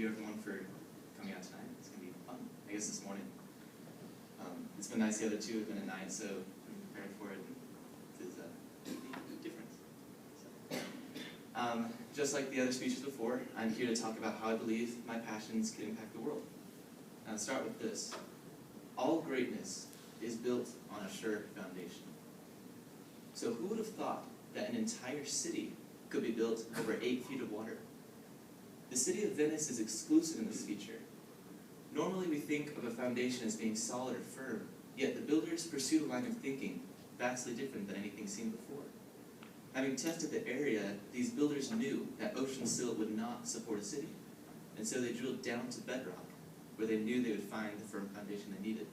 you everyone for coming out tonight. It's going to be fun. I guess this morning. It's been nice the other two have been at night, so I'm prepared for it. It's a difference. So, just like the other speeches before, I'm here to talk about how I believe my passions can impact the world. Now, let's start with this. All greatness is built on a sure foundation. So who would have thought that an entire city could be built over 8 feet of water? The city of Venice is exclusive in this feature. Normally we think of a foundation as being solid or firm, yet the builders pursued a line of thinking vastly different than anything seen before. Having tested the area, these builders knew that ocean silt would not support a city, and so they drilled down to bedrock, where they knew they would find the firm foundation they needed.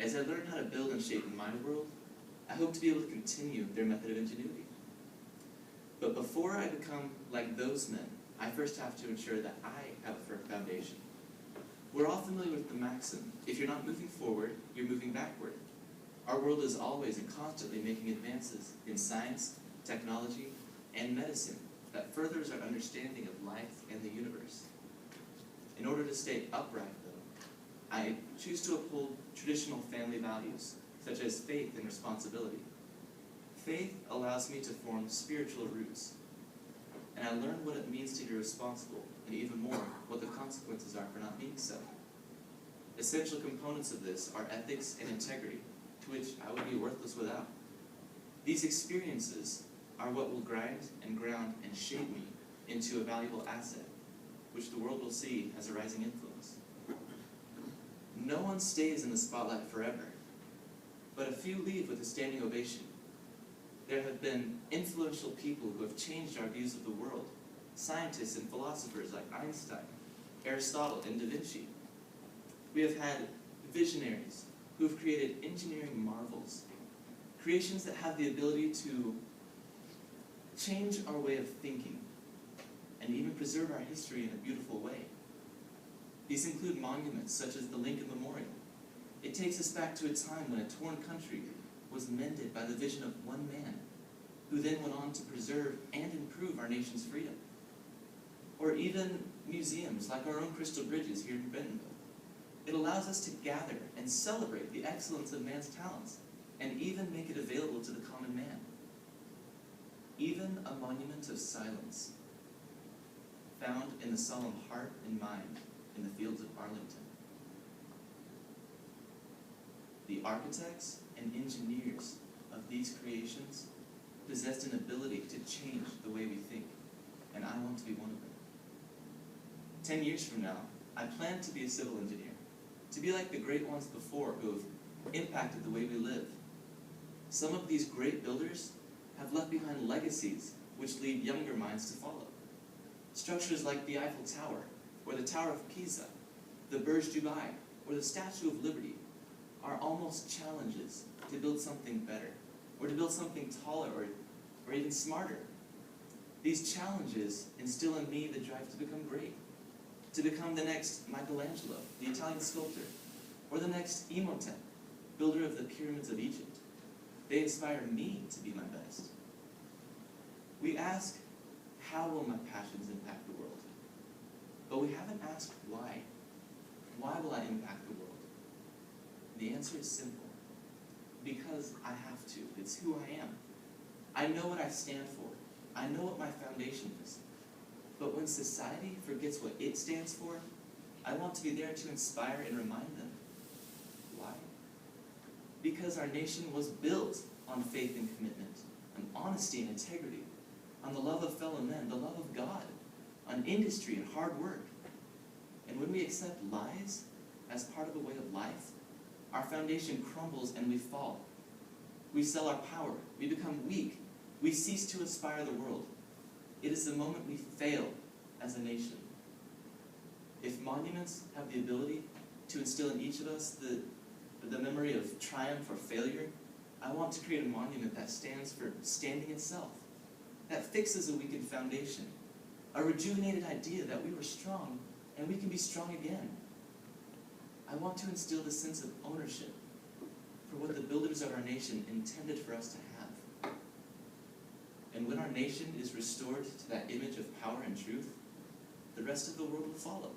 As I learned how to build and shape my world, I hope to be able to continue their method of ingenuity. But before I become like those men, I first have to ensure that I have a firm foundation. We're all familiar with the maxim, if you're not moving forward, you're moving backward. Our world is always and constantly making advances in science, technology, and medicine that furthers our understanding of life and the universe. In order to stay upright, though, I choose to uphold traditional family values, such as faith and responsibility. Faith allows me to form spiritual roots, and I learn what it means to be responsible, and even more, what the consequences are for not being so. Essential components of this are ethics and integrity, to which I would be worthless without. These experiences are what will grind and ground and shape me into a valuable asset, which the world will see as a rising influence. No one stays in the spotlight forever, but a few leave with a standing ovation. There have been influential people who have changed our views of the world, scientists and philosophers like Einstein, Aristotle, and Da Vinci. We have had visionaries who have created engineering marvels, creations that have the ability to change our way of thinking and even preserve our history in a beautiful way. These include monuments such as the Lincoln Memorial. It takes us back to a time when a torn country was mended by the vision of one man, who then went on to preserve and improve our nation's freedom. Or even museums like our own Crystal Bridges here in Bentonville. It allows us to gather and celebrate the excellence of man's talents, and even make it available to the common man. Even a monument of silence, found in the solemn heart and mind in the fields of Arlington. The architects and engineers of these creations possessed an ability to change the way we think, and I want to be one of them. 10 years from now, I plan to be a civil engineer, to be like the great ones before who have impacted the way we live. Some of these great builders have left behind legacies which lead younger minds to follow. Structures like the Eiffel Tower, or the Tower of Pisa, the Burj Dubai, or the Statue of Liberty are almost challenges to build something better, or to build something taller, or even smarter. These challenges instill in me the drive to become great, to become the next Michelangelo, the Italian sculptor, or the next Imhotep, builder of the pyramids of Egypt. They inspire me to be my best. We ask, how will my passions impact the world? But we haven't asked why. Why will I impact the world? The answer is simple. Because I have to. It's who I am. I know what I stand for. I know what my foundation is. But when society forgets what it stands for, I want to be there to inspire and remind them. Why? Because our nation was built on faith and commitment, on honesty and integrity, on the love of fellow men, the love of God, on industry and hard work. And when we accept lies as part of a way of life, our foundation crumbles and we fall. We sell our power. We become weak. We cease to inspire the world. It is the moment we fail as a nation. If monuments have the ability to instill in each of us the memory of triumph or failure, I want to create a monument that stands for standing itself, that fixes a weakened foundation, a rejuvenated idea that we were strong and we can be strong again. I want to instill the sense of ownership for what the builders of our nation intended for us to have. And when our nation is restored to that image of power and truth, the rest of the world will follow.